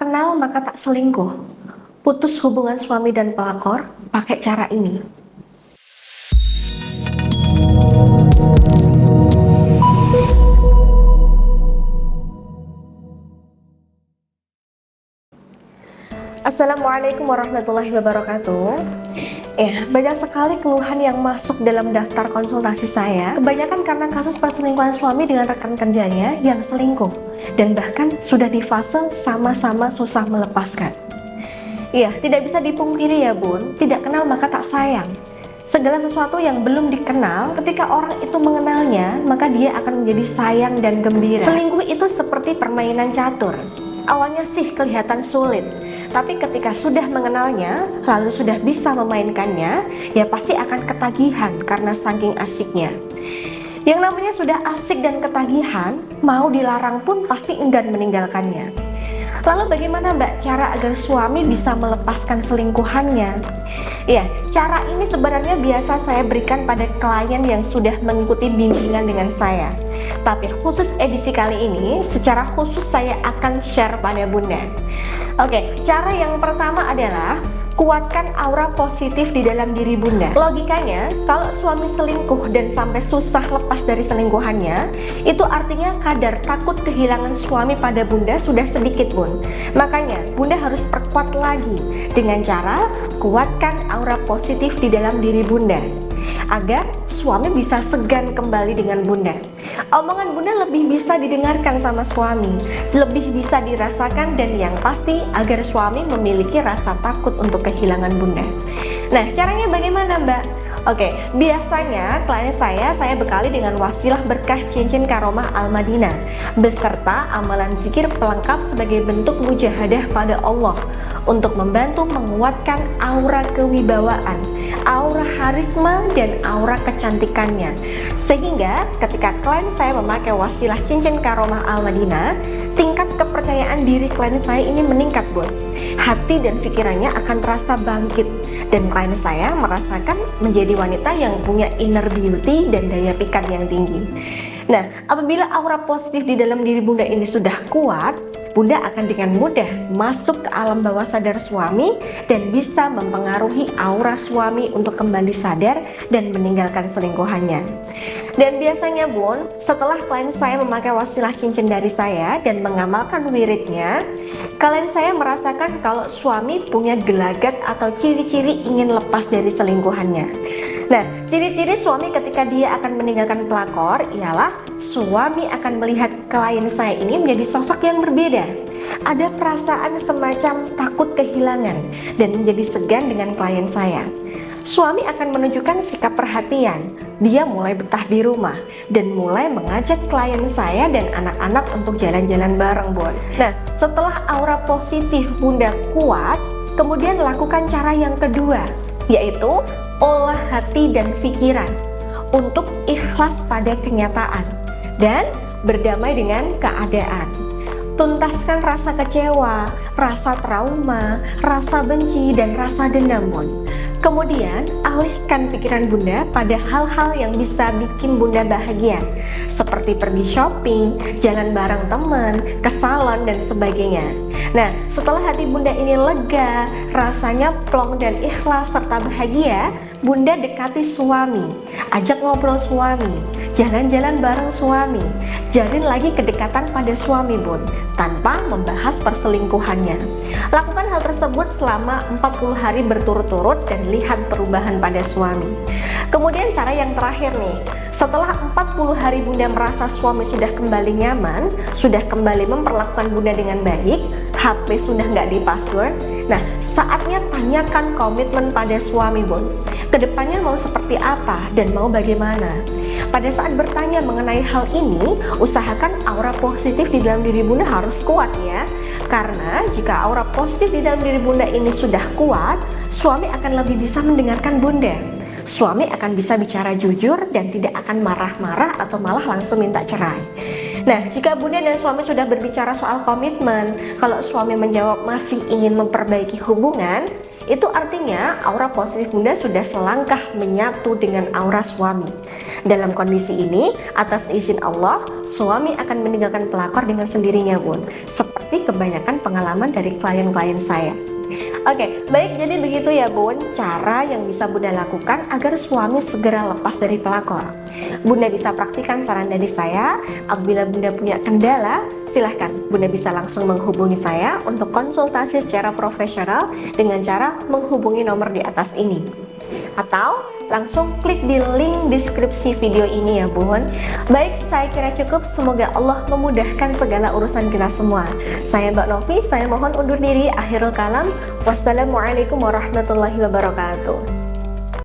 kenal maka tak selingkuh. Putus hubungan suami dan pelakor pakai cara ini. Assalamualaikum warahmatullahi wabarakatuh. Banyak sekali keluhan yang masuk dalam daftar konsultasi saya. Kebanyakan karena kasus perselingkuhan suami dengan rekan kerjanya yang selingkuh, dan bahkan sudah di fase sama-sama susah melepaskan. Tidak bisa dipungkiri ya bun, tidak kenal maka tak sayang. Segala sesuatu yang belum dikenal, ketika orang itu mengenalnya, maka dia akan menjadi sayang dan gembira. Selingkuh itu seperti permainan catur. Awalnya sih kelihatan sulit, tapi ketika sudah mengenalnya, lalu sudah bisa memainkannya, ya pasti akan ketagihan karena saking asiknya. Yang namanya sudah asik dan ketagihan, mau dilarang pun pasti enggan meninggalkannya. Lalu bagaimana mbak cara agar suami bisa melepaskan selingkuhannya? Cara ini sebenarnya biasa saya berikan pada klien yang sudah mengikuti bimbingan dengan saya. Tapi khusus edisi kali ini, secara khusus saya akan share pada bunda. Cara yang pertama adalah kuatkan aura positif di dalam diri bunda. Logikanya, kalau suami selingkuh dan sampai susah lepas dari selingkuhannya, itu artinya kadar takut kehilangan suami pada bunda sudah sedikit bun. Makanya, bunda harus perkuat lagi dengan cara kuatkan aura positif di dalam diri bunda, agar suami bisa segan kembali dengan bunda. Omongan bunda lebih bisa didengarkan sama suami, lebih bisa dirasakan, dan yang pasti agar suami memiliki rasa takut untuk kehilangan bunda. Nah, caranya bagaimana mbak? Biasanya klien saya bekali dengan wasilah berkah cincin karomah Al-Madinah beserta amalan zikir pelengkap sebagai bentuk mujahadah pada Allah untuk membantu menguatkan aura kewibawaan, aura harisma, dan aura kecantikannya. Sehingga ketika klien saya memakai wasilah cincin karomah Al-Madinah, tingkat kepercayaan diri klien saya ini meningkat bun. Hati dan pikirannya akan terasa bangkit, dan klien saya merasakan menjadi wanita yang punya inner beauty dan daya pikat yang tinggi. Nah, apabila aura positif di dalam diri bunda ini sudah kuat, bunda akan dengan mudah masuk ke alam bawah sadar suami dan bisa mempengaruhi aura suami untuk kembali sadar dan meninggalkan selingkuhannya. Dan biasanya bun, setelah klien saya memakai wasilah cincin dari saya dan mengamalkan wiridnya, klien saya merasakan kalau suami punya gelagat atau ciri-ciri ingin lepas dari selingkuhannya. Nah, ciri-ciri suami ketika dia akan meninggalkan pelakor ialah suami akan melihat klien saya ini menjadi sosok yang berbeda. Ada perasaan semacam takut kehilangan dan menjadi segan dengan klien saya. Suami akan menunjukkan sikap perhatian. Dia mulai betah di rumah dan mulai mengajak klien saya dan anak-anak untuk jalan-jalan bareng bun. Nah, setelah aura positif bunda kuat, kemudian lakukan cara yang kedua, yaitu olah hati dan pikiran untuk ikhlas pada kenyataan dan berdamai dengan keadaan. Tuntaskan rasa kecewa, rasa trauma, rasa benci, dan rasa dendam bun. Kemudian alihkan pikiran bunda pada hal-hal yang bisa bikin bunda bahagia, seperti pergi shopping, jalan bareng teman, ke salon, dan sebagainya. Nah, setelah hati bunda ini lega, rasanya plong dan ikhlas serta bahagia, bunda dekati suami, ajak ngobrol suami, jalan-jalan bareng suami, jalin lagi kedekatan pada suami bun, tanpa membahas perselingkuhannya. Lakukan hal tersebut selama 40 hari berturut-turut dan lihat perubahan pada suami. Kemudian cara yang terakhir nih, setelah 40 hari bunda merasa suami sudah kembali nyaman, sudah kembali memperlakukan bunda dengan baik, HP sudah nggak di password, nah saatnya tanyakan komitmen pada suami bun. Kedepannya mau seperti apa dan mau bagaimana. Pada saat bertanya mengenai hal ini, usahakan aura positif di dalam diri bunda harus kuat ya. Karena jika aura positif di dalam diri bunda ini sudah kuat, suami akan lebih bisa mendengarkan bunda. Suami akan bisa bicara jujur dan tidak akan marah-marah atau malah langsung minta cerai. Nah, jika bunda dan suami sudah berbicara soal komitmen, kalau suami menjawab masih ingin memperbaiki hubungan, itu artinya aura positif bunda sudah selangkah menyatu dengan aura suami. Dalam kondisi ini, atas izin Allah, suami akan meninggalkan pelakor dengan sendirinya bun, seperti kebanyakan pengalaman dari klien-klien saya. Oke, baik, jadi begitu ya Bun, cara yang bisa Bunda lakukan agar suami segera lepas dari pelakor. Bunda bisa praktikkan saran dari saya. Apabila Bunda punya kendala, silahkan Bunda bisa langsung menghubungi saya untuk konsultasi secara profesional dengan cara menghubungi nomor di atas ini. Atau langsung klik di link deskripsi video ini ya Bun. Baik, saya kira cukup. Semoga Allah memudahkan segala urusan kita semua. Saya Mbak Novi, saya mohon undur diri. Akhirul kalam. Wassalamualaikum warahmatullahi wabarakatuh.